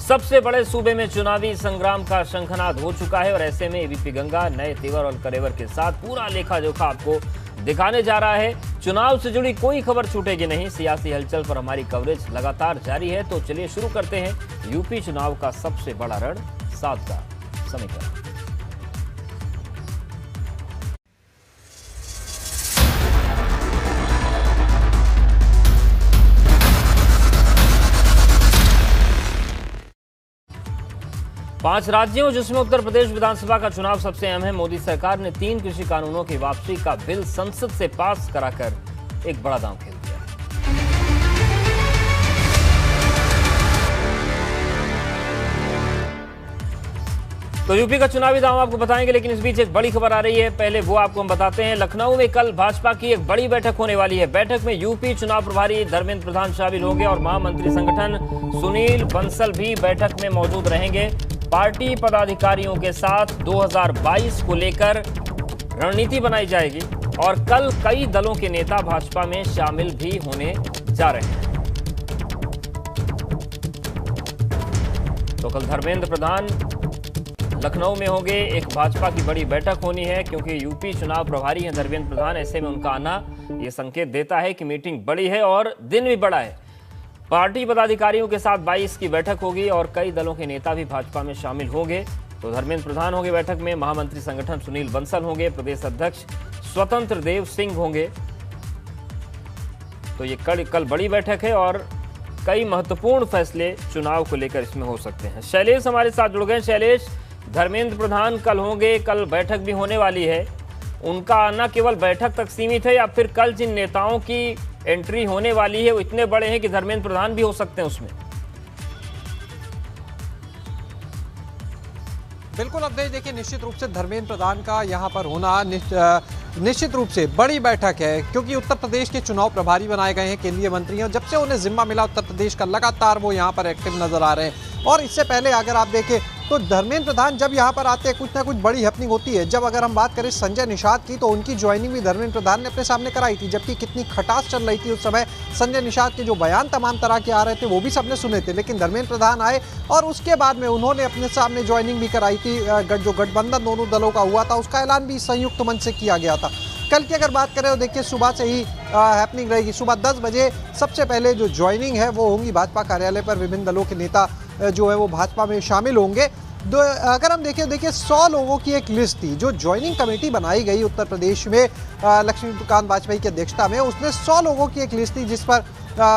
सबसे बड़े सूबे में चुनावी संग्राम का शंखनाद हो चुका है और ऐसे में एबीपी गंगा नए तेवर और करेवर के साथ पूरा लेखा जोखा आपको दिखाने जा रहा है। चुनाव से जुड़ी कोई खबर छूटेगी नहीं। सियासी हलचल पर हमारी कवरेज लगातार जारी है। तो चलिए शुरू करते हैं यूपी चुनाव का सबसे बड़ा रण 7 का समीकरण। पांच राज्यों जिसमें उत्तर प्रदेश विधानसभा का चुनाव सबसे अहम है। मोदी सरकार ने 3 कृषि कानूनों की वापसी का बिल संसद से पास कराकर एक बड़ा दांव खेल दिया। तो यूपी का चुनावी दांव आपको बताएंगे, लेकिन इस बीच एक बड़ी खबर आ रही है। पहले वो आपको हम बताते हैं। लखनऊ में कल भाजपा की एक बड़ी बैठक होने वाली है। बैठक में यूपी चुनाव प्रभारी धर्मेंद्र प्रधान शामिल होंगे और महामंत्री संगठन सुनील बंसल भी बैठक में मौजूद रहेंगे। पार्टी पदाधिकारियों के साथ 2022 को लेकर रणनीति बनाई जाएगी और कल कई दलों के नेता भाजपा में शामिल भी होने जा रहे हैं। तो कल धर्मेंद्र प्रधान लखनऊ में होंगे। एक भाजपा की बड़ी बैठक होनी है क्योंकि यूपी चुनाव प्रभारी हैं धर्मेंद्र प्रधान। ऐसे में उनका आना यह संकेत देता है कि मीटिंग बड़ी है और दिन भी बड़ा है। पार्टी पदाधिकारियों के साथ 22 की बैठक होगी और कई दलों के नेता भी भाजपा में शामिल होंगे। तो धर्मेंद्र प्रधान होंगे बैठक में, महामंत्री संगठन सुनील बंसल होंगे, प्रदेश अध्यक्ष स्वतंत्र देव सिंह होंगे। तो ये कल बड़ी बैठक है और कई महत्वपूर्ण फैसले चुनाव को लेकर इसमें हो सकते हैं। शैलेश हमारे साथ जुड़ गए। शैलेश, धर्मेंद्र प्रधान कल होंगे, कल बैठक भी होने वाली है। उनका आना केवल बैठक तक सीमित है या फिर कल जिन नेताओं की एंट्री होने वाली है वो इतने बड़े हैं कि धर्मेंद्र प्रधान भी हो सकते हैं उसमें? बिल्कुल अवधेश, देखिए निश्चित रूप से धर्मेंद्र प्रधान का यहाँ पर होना निश्चित रूप से बड़ी बैठक है क्योंकि उत्तर प्रदेश के चुनाव प्रभारी बनाए गए हैं केंद्रीय मंत्री हैं। जब से उन्हें जिम्मा मिला उत्तर प्रदेश का, लगातार वो यहाँ पर एक्टिव नजर आ रहे हैं। और इससे पहले अगर आप देखें तो धर्मेंद्र प्रधान जब यहाँ पर आते हैं कुछ ना कुछ बड़ी हैपनिंग होती है। जब अगर हम बात करें संजय निषाद की तो उनकी ज्वाइनिंग भी धर्मेंद्र प्रधान ने अपने सामने कराई थी, जबकि कितनी खटास चल रही थी उस समय। संजय निषाद के जो बयान तमाम तरह के आ रहे थे वो भी सबने सुने थे, लेकिन धर्मेंद्र प्रधान आए और उसके बाद में उन्होंने अपने सामने ज्वाइनिंग भी कराई थी। जो गठबंधन दोनों दलों का हुआ था उसका ऐलान भी संयुक्त मंच से किया गया था। कल की अगर बात करें तो देखिए सुबह से ही हैपनिंग रहेगी। सुबह 10 बजे सबसे पहले जो ज्वाइनिंग है वो होंगी भाजपा कार्यालय पर। विभिन्न दलों के नेता जो है वो भाजपा में शामिल होंगे। अगर हम देखिए 100 लोगों की एक लिस्ट थी जो ज्वाइनिंग कमेटी बनाई गई उत्तर प्रदेश में लक्ष्मीकांत वाजपेयी की अध्यक्षता में। उसने 100 लोगों की एक लिस्ट थी जिस पर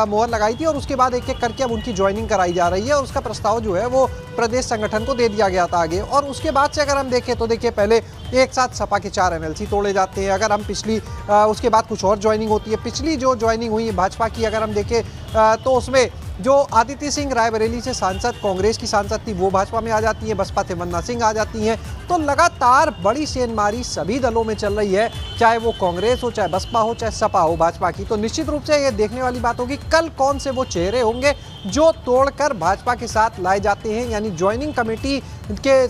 मोहर लगाई थी और उसके बाद एक एक करके अब उनकी ज्वाइनिंग कराई जा रही है और उसका प्रस्ताव जो है वो प्रदेश संगठन को दे दिया गया था आगे। और उसके बाद से अगर हम देखें तो देखिए पहले एक साथ सपा के 4 MLC तोड़े जाते हैं। अगर हम उसके बाद कुछ और ज्वाइनिंग होती है। पिछली जो ज्वाइनिंग हुई भाजपा की अगर हम देखें तो उसमें जो आदित्य सिंह रायबरेली से सांसद, कांग्रेस की सांसद थी, वो भाजपा में आ जाती है। बसपा तमन्ना सिंह आ जाती हैं। तो लगातार बड़ी सेंधमारी सभी दलों में चल रही है, चाहे वो कांग्रेस हो, चाहे बसपा हो, चाहे सपा हो भाजपा की। तो निश्चित रूप से ये देखने वाली बात होगी कल कौन से वो चेहरे होंगे जो तोड़कर भाजपा के साथ लाए जाते हैं। यानी ज्वाइनिंग कमेटी के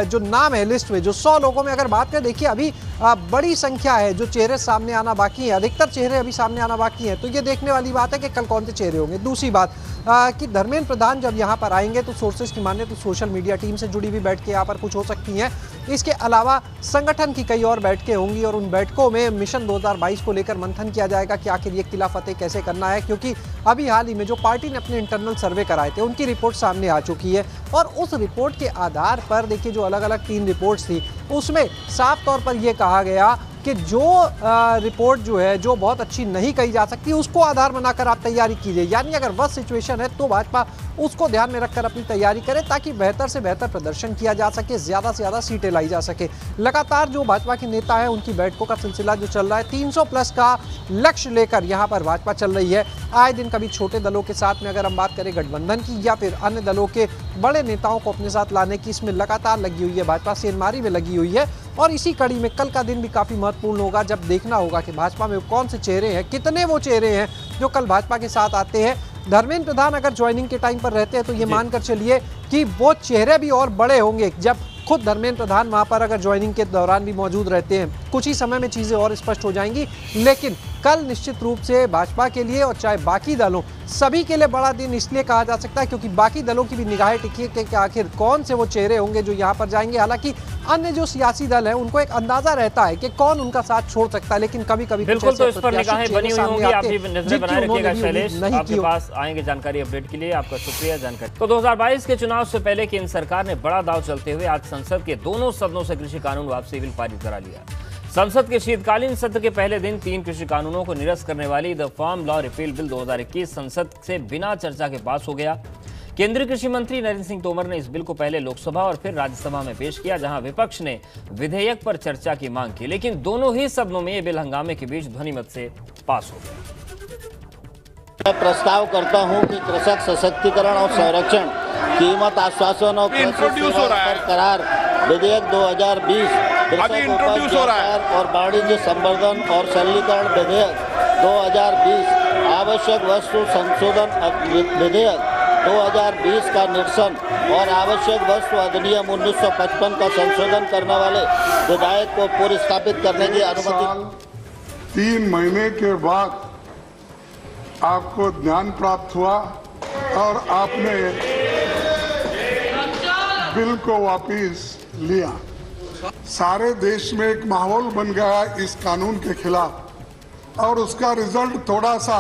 जो नाम है लिस्ट में, जो 100 लोगों में अगर बात करें, देखिए अभी बड़ी संख्या है जो चेहरे सामने आना बाकी है। अधिकतर चेहरे अभी सामने आना बाकी हैं। तो ये देखने वाली बात है कि कल कौन से चेहरे होंगे। दूसरी बात कि धर्मेंद्र प्रधान जब यहाँ पर आएंगे तो सोर्सेज की माने तो सोशल मीडिया टीम से जुड़ी हुई बैठकें यहाँ पर कुछ हो सकती हैं। इसके अलावा संगठन की कई और बैठकें होंगी और उन बैठकों में मिशन 2022 को लेकर मंथन किया जाएगा कि आखिर ये किला फतेह कैसे करना है। क्योंकि अभी हाल ही में जो पार्टी ने अपने इंटरनल सर्वे कराए थे उनकी रिपोर्ट सामने आ चुकी है और उस रिपोर्ट के आधार पर देखिए जो अलग अलग 3 रिपोर्ट्स थी उसमें साफ तौर पर यह कहा गया कि जो रिपोर्ट जो है जो बहुत अच्छी नहीं कही जा सकती उसको आधार बनाकर आप तैयारी कीजिए। यानी अगर वर्स्ट सिचुएशन है तो भाजपा उसको ध्यान में रखकर अपनी तैयारी करे ताकि बेहतर से बेहतर प्रदर्शन किया जा सके, ज़्यादा से ज़्यादा सीटें लाई जा सके। लगातार जो भाजपा के नेता हैं उनकी बैठकों का सिलसिला जो चल रहा है, 300+ का लक्ष्य लेकर यहाँ पर भाजपा चल रही है। आए दिन कभी छोटे दलों के साथ में अगर हम बात करें गठबंधन की या फिर अन्य दलों के बड़े नेताओं को अपने साथ लाने की, इसमें लगातार लगी हुई है भाजपा, सेंधमारी में लगी हुई है। और इसी कड़ी में कल का दिन भी काफ़ी महत्वपूर्ण होगा जब देखना होगा कि भाजपा में कौन से चेहरे हैं, कितने वो चेहरे हैं जो कल भाजपा के साथ आते हैं। धर्मेंद्र प्रधान अगर ज्वाइनिंग के टाइम पर रहते हैं तो ये मानकर चलिए कि वो चेहरे भी और बड़े होंगे जब खुद धर्मेंद्र प्रधान वहां पर अगर ज्वाइनिंग के दौरान भी मौजूद रहते हैं। कुछ ही समय में चीज़ें और स्पष्ट हो जाएंगी, लेकिन कल निश्चित रूप से भाजपा के लिए और चाहे बाकी दलों सभी के लिए बड़ा दिन इसलिए कहा जा सकता है क्योंकि बाकी दलों की भी निगाहें टिकी है कि आखिर कौन से वो चेहरे होंगे जो यहाँ पर जाएंगे। हालांकि अन्य जो सियासी दल हैं उनको एक अंदाजा रहता है कि कौन उनका साथ छोड़ सकता है, लेकिन कभी कभी बिल्कुल तो इस पर निगाहें बनी हुई होंगी। आप भी नजरें बनाए रखिएगा शैलेश, आपके पास आएंगे जानकारी अपडेट के लिए। आपका शुक्रिया जानकारी। तो 2022 के चुनाव से पहले केंद्र सरकार ने बड़ा दांव चलते हुए आज संसद के दोनों सदनों से कृषि कानून वापसी बिल पारित करा लिया। संसद के शीतकालीन सत्र के पहले दिन 3 कृषि कानूनों को निरस्त करने वाली the farm law repeal bill 2021 संसद से बिना चर्चा के पास हो गया। केंद्रीय कृषि मंत्री नरेंद्र सिंह तोमर ने इस बिल को पहले लोकसभा और फिर राज्यसभा में पेश किया, जहां विपक्ष ने विधेयक पर चर्चा की मांग की, लेकिन दोनों ही सदनों में यह बिल हंगामे के बीच ध्वनिमत से पास हो गया। मैं प्रस्ताव करता हूं कि कृषक सशक्तिकरण और संरक्षण, कीमत आश्वासन और करार विधेयक 2020 और वाणिज्य संवर्धन और सरलीकरण विधेयक 2020, आवश्यक वस्तु संशोधन विधेयक 2020 का निरसन और आवश्यक वस्तु अधिनियम 1955 का संशोधन करने वाले विधेयक को पुनर्स्थापित करने की अनुमति। 3 महीने के बाद आपको ज्ञान प्राप्त हुआ और आपने बिल को वापस लिया। सारे देश में एक माहौल बन गया इस कानून के खिलाफ और उसका रिजल्ट थोड़ा सा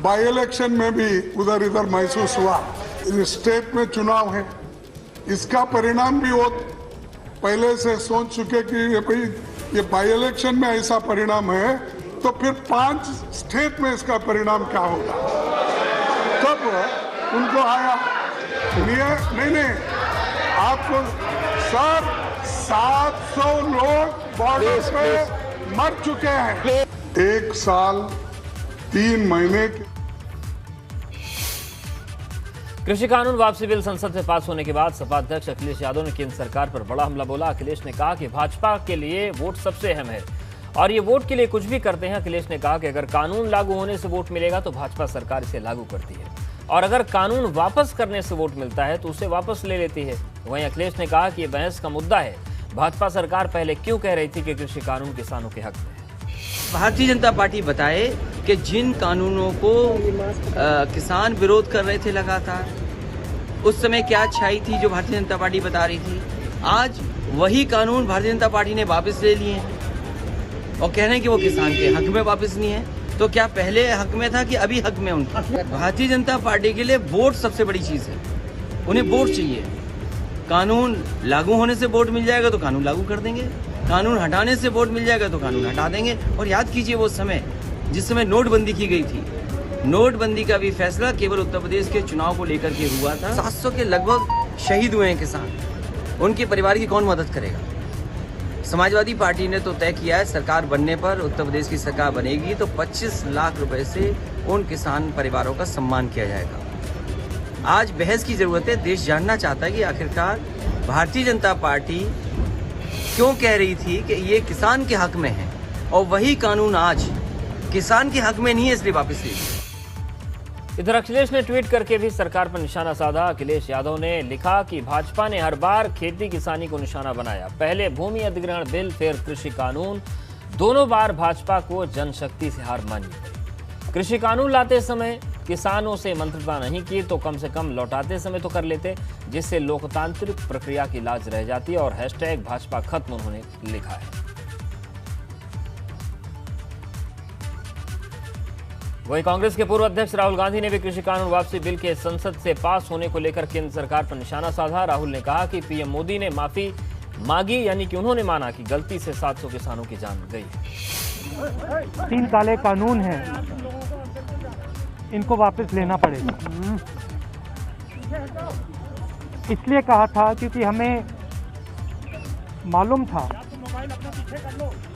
बाई इलेक्शन में भी उधर इधर महसूस हुआ। स्टेट में चुनाव है, इसका परिणाम भी वो पहले से सोच चुके कि भाई ये बाई इलेक्शन में ऐसा परिणाम है तो फिर 5 स्टेट में इसका परिणाम क्या होगा। तब उनको आया नहीं आपको सर 700 लोग बॉर्डर पे मर चुके हैं। 1 साल 3 महीने के कृषि कानून वापसी बिल संसद से पास होने के बाद सपा अध्यक्ष अखिलेश यादव ने केंद्र सरकार पर बड़ा हमला बोला। अखिलेश ने कहा कि भाजपा के लिए वोट सबसे अहम है और ये वोट के लिए कुछ भी करते हैं। अखिलेश ने कहा कि अगर कानून लागू होने से वोट मिलेगा तो भाजपा सरकार इसे लागू करती है और अगर कानून वापस करने से वोट मिलता है तो उसे वापस ले लेती है। वहीं अखिलेश ने कहा कि ये बहस का मुद्दा है, भाजपा सरकार पहले क्यों कह रही थी कि कृषि कानून किसानों के हक में है। भारतीय जनता पार्टी बताए कि जिन कानूनों को किसान विरोध कर रहे थे लगातार, उस समय क्या अच्छाई थी जो भारतीय जनता पार्टी बता रही थी। आज वही कानून भारतीय जनता पार्टी ने वापस ले लिए हैं और कह रहे हैं कि वो किसान के हक में वापस नहीं है। तो क्या पहले हक में था कि अभी हक में उनका? भारतीय जनता पार्टी के लिए वोट सबसे बड़ी चीज़ है, उन्हें वोट चाहिए। कानून लागू होने से वोट मिल जाएगा तो कानून लागू कर देंगे, कानून हटाने से वोट मिल जाएगा तो कानून हटा देंगे। और याद कीजिए वो समय जिस समय नोटबंदी की गई थी, नोटबंदी का भी फैसला केवल उत्तर प्रदेश के चुनाव को लेकर के हुआ था। 700 के लगभग शहीद हुए हैं किसान, उनके परिवार की कौन मदद करेगा? समाजवादी पार्टी ने तो तय किया है सरकार बनने पर, उत्तर प्रदेश की सरकार बनेगी तो 25 लाख रुपए से उन किसान परिवारों का सम्मान किया जाएगा। आज बहस की जरूरत है। देश जानना चाहता है कि आखिरकार भारतीय जनता पार्टी क्यों कह रही थी कि ये किसान के हक में है और वही कानून आज किसान के हक में नहीं है, इसलिए वापस ले लिया। इधर अखिलेश ने ट्वीट करके भी सरकार पर निशाना साधा। अखिलेश यादव ने लिखा कि भाजपा ने हर बार खेती किसानी को निशाना बनाया, पहले भूमि अधिग्रहण बिल फिर कृषि कानून, दोनों बार भाजपा को जनशक्ति से हार मानी। कृषि कानून लाते समय किसानों से मंत्रणा नहीं की तो कम से कम लौटाते समय तो कर लेते, जिससे लोकतांत्रिक प्रक्रिया की लाज रह जाती और हैशटैग भाजपा खत्म उन्होंने लिखा है। वहीं कांग्रेस के पूर्व अध्यक्ष राहुल गांधी ने भी कृषि कानून वापसी बिल के संसद से पास होने को लेकर केंद्र सरकार पर निशाना साधा। राहुल ने कहा कि पीएम मोदी ने माफी मांगी, यानी कि उन्होंने माना कि गलती से 700 किसानों की जान गई है। 3 काले कानून हैं, इनको वापस लेना पड़ेगा। इसलिए कहा था क्योंकि हमें मालूम था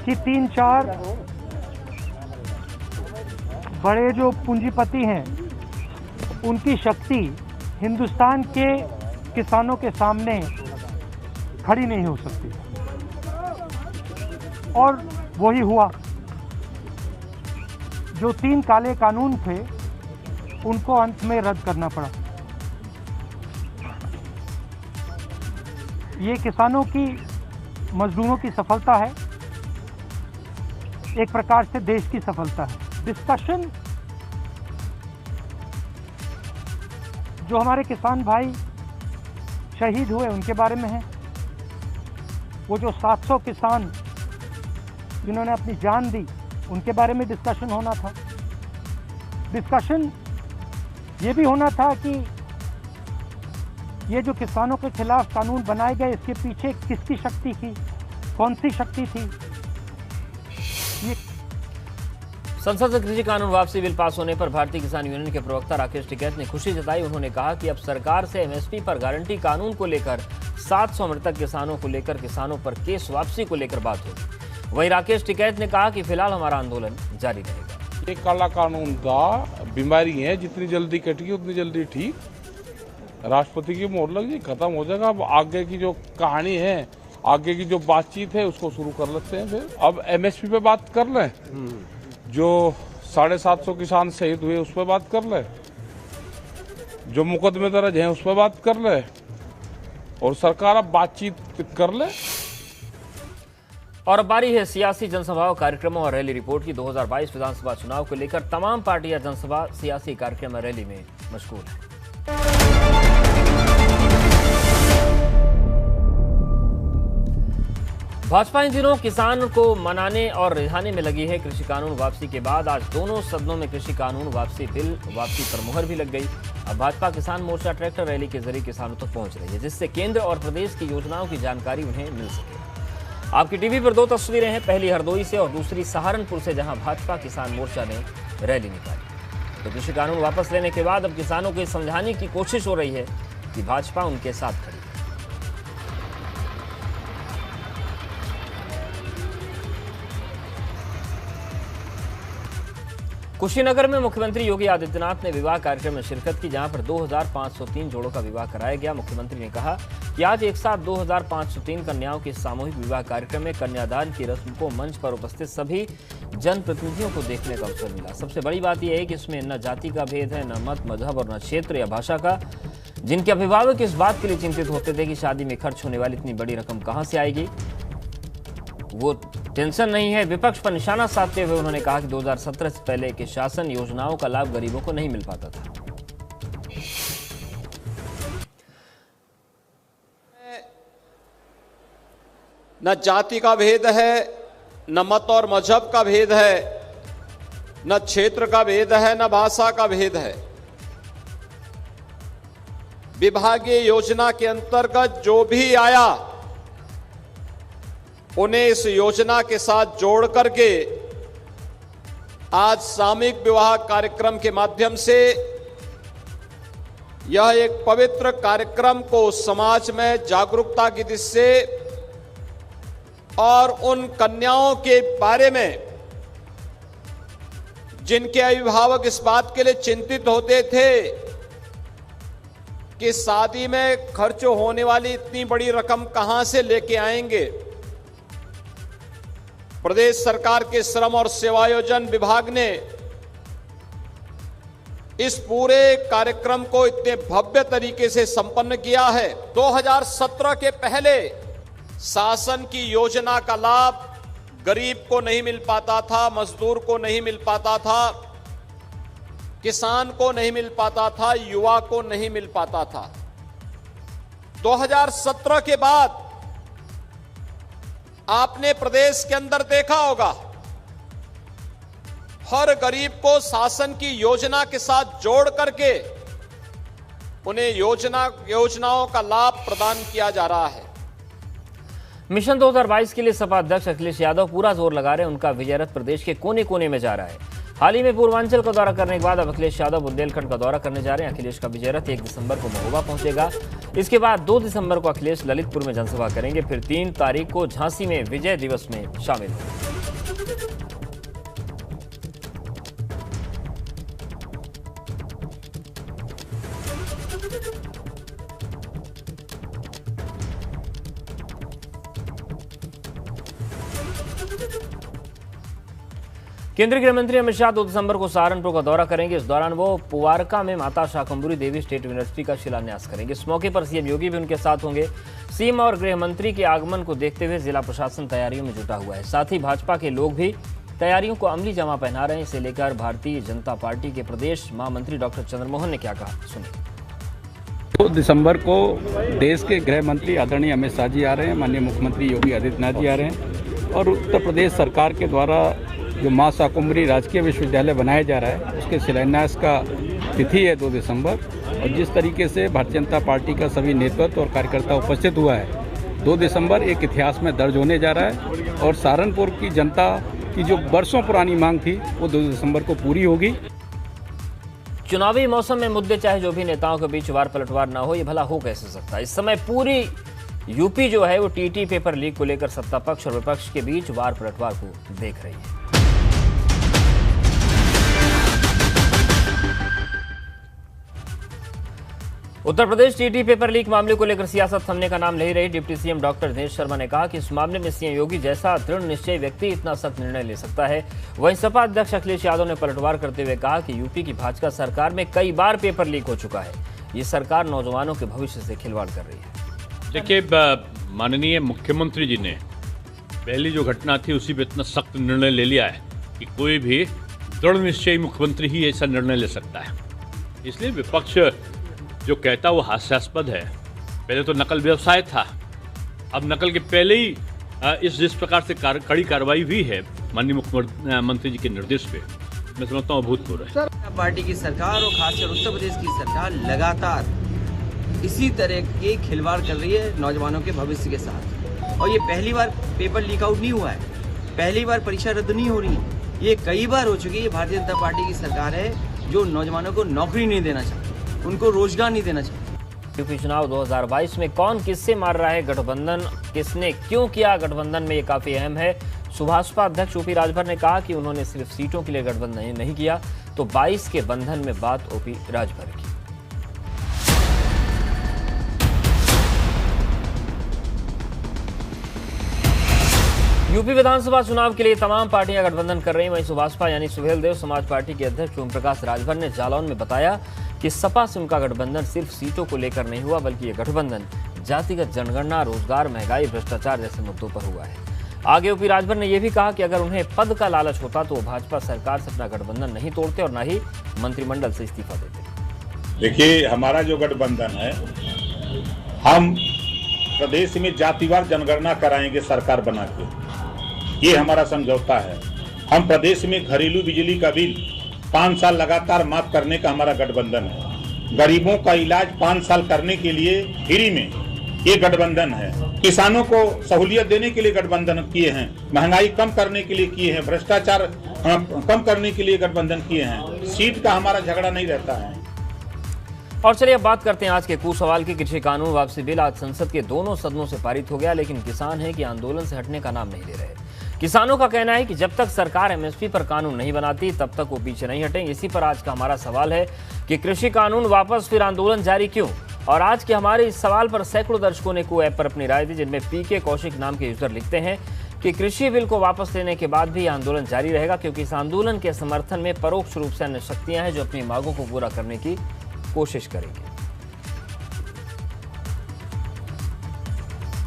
कि 3-4 बड़े जो पूंजीपति हैं उनकी शक्ति हिंदुस्तान के किसानों के सामने खड़ी नहीं हो सकती, और वही हुआ। जो 3 काले कानून थे उनको अंत में रद्द करना पड़ा। ये किसानों की, मजदूरों की सफलता है एक प्रकार से देश की सफलता है। डिस्कशन जो हमारे किसान भाई शहीद हुए उनके बारे में है, वो जो 700 किसान जिन्होंने अपनी जान दी उनके बारे में डिस्कशन होना था। डिस्कशन ये भी होना था कि ये जो किसानों के खिलाफ कानून बनाए गए इसके पीछे किसकी शक्ति थी, कौन सी शक्ति थी। ये संसद से कृषि कानून वापसी बिल पास होने पर भारतीय किसान यूनियन के प्रवक्ता राकेश टिकैत ने खुशी जताई। उन्होंने कहा कि अब सरकार से एमएसपी पर गारंटी कानून को लेकर 700 मृतक किसानों को लेकर किसानों पर केस वापसी को लेकर बात होगी। वहीं राकेश टिकैत ने कहा कि फिलहाल हमारा आंदोलन जारी रहेगा। ये काला कानून का बीमारी है, जितनी जल्दी कटेगी उतनी जल्दी ठीक। राष्ट्रपति की मोहर लग जाए, खत्म हो जाएगा। अब आगे की जो कहानी है, आगे की जो बातचीत है उसको शुरू कर लेते हैं। फिर अब एमएसपी पे बात कर लें, जो 750 किसान शहीद हुए उस पर बात कर ले, जो मुकदमे दर्ज हैं उस पर बात कर ले, और सरकार अब बातचीत कर ले। और अब बारी है सियासी जनसभाओं, कार्यक्रमों और रैली रिपोर्ट की। 2022 विधानसभा चुनाव को लेकर तमाम पार्टियां जनसभा, सियासी कार्यक्रम और रैली में मशगूल हैं। भाजपा इन दिनों किसान को मनाने और रिझाने में लगी है। कृषि कानून वापसी के बाद आज दोनों सदनों में कृषि कानून वापसी बिल वापसी पर मुहर भी लग गई। अब भाजपा किसान मोर्चा ट्रैक्टर रैली के जरिए किसानों तक पहुंच रही है, जिससे केंद्र और प्रदेश की योजनाओं की जानकारी उन्हें मिल सके। आपकी टीवी पर दो तस्वीरें हैं, पहली हरदोई से और दूसरी सहारनपुर से, जहां भाजपा किसान मोर्चा ने रैली निकाली। तो कृषि कानून वापस लेने के बाद अब किसानों को समझाने की कोशिश हो रही है कि भाजपा उनके साथ खड़ी है। कुशीनगर में मुख्यमंत्री योगी आदित्यनाथ ने विवाह कार्यक्रम में शिरकत की, जहां पर 2503 जोड़ों का विवाह कराया गया। मुख्यमंत्री ने कहा कि आज एक साथ 2503 कन्याओं के सामूहिक विवाह कार्यक्रम में कन्यादान की रस्म को मंच पर उपस्थित सभी जनप्रतिनिधियों को देखने का अवसर मिला। सबसे बड़ी बात यह है कि इसमें न जाति का भेद है, न मत, मजहब और न क्षेत्र या भाषा का। जिनके अभिभावक इस बात के लिए चिंतित होते थे कि शादी में खर्च होने वाली इतनी बड़ी रकम कहां से आएगी, वो टेंशन नहीं है। विपक्ष पर निशाना साधते हुए उन्होंने कहा कि 2017 से पहले के शासन योजनाओं का लाभ गरीबों को नहीं मिल पाता था। न जाति का भेद है, न मत और मजहब का भेद है, न क्षेत्र का भेद है, न भाषा का भेद है। विभागीय योजना के अंतर्गत जो भी आया उन्हें इस योजना के साथ जोड़ करके आज सामूहिक विवाह कार्यक्रम के माध्यम से यह एक पवित्र कार्यक्रम को समाज में जागरूकता की दृष्टि से और उन कन्याओं के बारे में जिनके अभिभावक इस बात के लिए चिंतित होते थे कि शादी में खर्च होने वाली इतनी बड़ी रकम कहां से लेके आएंगे, प्रदेश सरकार के श्रम और सेवायोजन विभाग ने इस पूरे कार्यक्रम को इतने भव्य तरीके से संपन्न किया है। 2017 के पहले शासन की योजना का लाभ गरीब को नहीं मिल पाता था, मजदूर को नहीं मिल पाता था, किसान को नहीं मिल पाता था, युवा को नहीं मिल पाता था। 2017 के बाद आपने प्रदेश के अंदर देखा होगा हर गरीब को शासन की योजना के साथ जोड़ करके उन्हें योजनाओं का लाभ प्रदान किया जा रहा है। मिशन 2022 के लिए सपा अध्यक्ष अखिलेश यादव पूरा जोर लगा रहे हैं। उनका विजय रथ प्रदेश के कोने कोने में जा रहा है। हाल ही में पूर्वांचल का दौरा करने के बाद अब अखिलेश यादव बुंदेलखंड का दौरा करने जा रहे हैं। अखिलेश का विजय रथ 1 दिसंबर को महोबा पहुंचेगा। इसके बाद 2 दिसंबर को अखिलेश ललितपुर में जनसभा करेंगे। फिर 3 तारीख को झांसी में विजय दिवस में शामिल होंगे। केंद्रीय गृह मंत्री अमित शाह 2 दिसंबर को सहारनपुर का दौरा करेंगे। इस दौरान वो पुवारका में माता शाकंभरी देवी स्टेट यूनिवर्सिटी का शिलान्यास करेंगे। इस मौके पर सीएम योगी भी उनके साथ होंगे। सीएम और गृह मंत्री के आगमन को देखते हुए जिला प्रशासन तैयारियों में जुटा हुआ है। साथ ही भाजपा के लोग भी तैयारियों को अमली जामा पहना रहे हैं। इसे लेकर भारतीय जनता पार्टी के प्रदेश महामंत्री डॉक्टर चंद्रमोहन ने क्या कहा, सुनिए। 2 दिसंबर को देश के गृह मंत्री आदरणीय अमित शाह जी आ रहे हैं, माननीय मुख्यमंत्री योगी आदित्यनाथ जी आ रहे हैं और उत्तर प्रदेश सरकार के द्वारा जो मां शाकुंभरी राजकीय विश्वविद्यालय बनाया जा रहा है उसके शिलान्यास का तिथि है 2 दिसंबर। और जिस तरीके से भारतीय जनता पार्टी का सभी नेतृत्व और कार्यकर्ता उपस्थित हुआ है, 2 दिसंबर एक इतिहास में दर्ज होने जा रहा है और सहारनपुर की जनता की जो वर्षों पुरानी मांग थी वो 2 दिसंबर को पूरी होगी। चुनावी मौसम में मुद्दे चाहे जो भी नेताओं के बीच वार पलटवार ना हो, ये भला हो कैसे सकता है। इस समय पूरी यूपी जो है वो टीटी पेपर लीक को लेकर सत्ता पक्ष और विपक्ष के बीच वार पलटवार को देख रही है। Uttar Pradesh TT paper leak मामले को लेकर सियासत थमने का नाम ले रही। Deputy CM doctor Dinesh Sharma ने कहा कि इस मामले में सीएम योगी जैसा दृढ़ निश्चय व्यक्ति इतना सख्त निर्णय ले सकता है। वहीं सपा अध्यक्ष अखिलेश यादव ने पलटवार करते हुए कहा कि यूपी की भाजपा सरकार में कई बार पेपर लीक हो चुका है। ये सरकार नौजवानों के भविष्य से खिलवाड़ कर रही है। देखिए, माननीय मुख्यमंत्री जी ने पहली जो घटना थी उसी पे इतना सख्त निर्णय ले लिया है कि कोई भी दृढ़ निश्चयी मुख्यमंत्री ही ऐसा निर्णय ले सकता है। इसलिए विपक्ष जो कहता वो हास्यास्पद है। पहले तो नकल व्यवसाय था, अब नकल के पहले ही जिस प्रकार से कड़ी कार्रवाई हुई है माननीय मुख्यमंत्री जी के निर्देश पे, मैं समझता हूँ अभूतपूर्व है। पार्टी की सरकार और खासकर उत्तर प्रदेश की सरकार लगातार इसी तरह के खिलवाड़ कर रही है नौजवानों के भविष्य के साथ। और ये पहली बार पेपर लीक आउट नहीं हुआ है, पहली बार परीक्षा रद्द नहीं हो रही है, ये कई बार हो चुकी है। भारतीय जनता पार्टी की सरकार है जो नौजवानों को नौकरी नहीं देना चाहती, उनको रोजगार नहीं देना चाहिए। यूपी चुनाव 2022 में कौन किससे मार रहा है गठबंधन, किसने क्यों किया गठबंधन में, ये काफी अहम है। सुभाषपा अध्यक्ष ओपी राजभर ने कहा कि उन्होंने सिर्फ सीटों के लिए गठबंधन नहीं किया, तो 22 के बंधन में बात ओपी राजभर की। यूपी विधानसभा चुनाव के लिए तमाम पार्टियां गठबंधन कर रही हैं। वहीं सुभाषपा यानी सुहेलदेव समाज पार्टी के अध्यक्ष ओम प्रकाश राजभर ने जालौन में बताया कि सपा से उनका गठबंधन सिर्फ सीटों को लेकर नहीं हुआ, बल्कि ये गठबंधन जातिगत जनगणना, रोजगार, महंगाई, भ्रष्टाचार जैसे मुद्दों पर हुआ है। आगे ओपी राजभर ने यह भी कहा कि अगर उन्हें पद का लालच होता तो वो भाजपा सरकार से अपना गठबंधन नहीं तोड़ते और न ही मंत्रिमंडल से इस्तीफा देते। देखिए, हमारा जो गठबंधन है, हम प्रदेश में जातिवार जनगणना कराएंगे सरकार बना के, ये हमारा समझौता है। हम प्रदेश में घरेलू बिजली का बिल 5 साल लगातार माफ करने का हमारा गठबंधन है। गरीबों का इलाज 5 साल करने के लिए फ्री में, ये गठबंधन है। किसानों को सहूलियत देने के लिए गठबंधन किए हैं, महंगाई कम करने के लिए किए हैं, भ्रष्टाचार कम करने के लिए गठबंधन किए हैं। सीट का हमारा झगड़ा नहीं रहता है। और चलिए अब बात करते हैं आज के कुसवाल की। कृषि कानून वापसी बिल आज संसद के दोनों सदनों से पारित हो गया, लेकिन किसान है कि आंदोलन से हटने का नाम नहीं ले रहे। किसानों का कहना है कि जब तक सरकार एमएसपी पर कानून नहीं बनाती तब तक वो पीछे नहीं हटेंगे। इसी पर आज का हमारा सवाल है कि कृषि कानून वापस, फिर आंदोलन जारी क्यों। और आज के हमारे इस सवाल पर सैकड़ों दर्शकों ने को ऐप पर अपनी राय दी, जिनमें पीके कौशिक नाम के यूजर लिखते हैं कि कृषि बिल को वापस लेने के बाद भी आंदोलन जारी रहेगा, क्योंकि इस आंदोलन के समर्थन में परोक्ष रूप से अन्य शक्तियां हैं जो अपनी मांगों को पूरा करने की कोशिश करेंगी।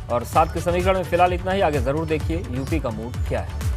और साथ के समीकरण में फिलहाल इतना ही। आगे जरूर देखिए यूपी का मूड क्या है।